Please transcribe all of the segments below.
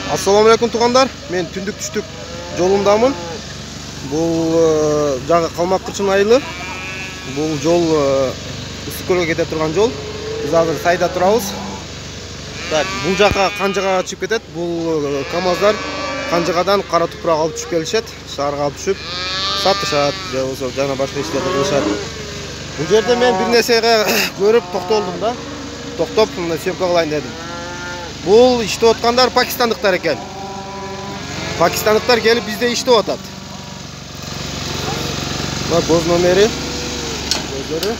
Assalamu алейкум тугандар. Мен түндүк түштүк жолундамын. Бул жагы Калмак Кырчын айылы. Бул жол Ысык-Көлгө кете турган жол. Биз азыр сайда турабыз. Так, бул жака Канжыга чыгып кетет. Бул КамАЗдар Канжыгадан кара тупурак алып түшүп келишет. Шаарга алып түшүп сатышат, же болбосо жана башка иштерди кылышат. Бул жерде мен бир нерсеге көрүп токтолдум да. Токтоп, мына съемка кылайын дедим. Бул иштеп аткандар пакистандыктар экен. Пакистандыктар келип бизде иштеп атат. Мына көз номери. Көздөрү.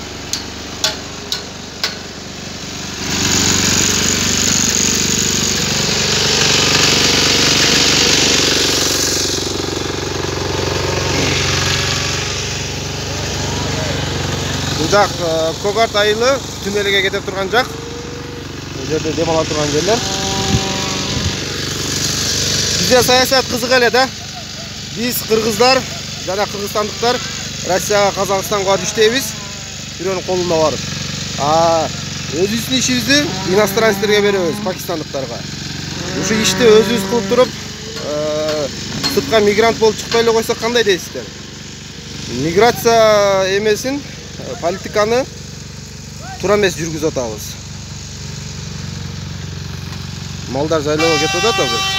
Бул жак Когарт айылы түнөлгө кетип турган жак. Бул жерде дем ала турган жерлер. Бизде саясат кызык эле да. Биз кыргыздар жана кыргызстандыктар Россияга, Казакстанга иштейбиз. Бирөөнүн колунда барып. Өзүбүздүн ишибизди иностранецтерге беребиз, пакистандыктарга. Ушу ишти өзүбүз кылып туруп, сыртка мигрант болуп чыкпай эле койсок кандай дейсиздер? Миграция эмесин, политиканы туура эмес жүргүзүп атабыз. Малдар жайлоого кетип атат азыр.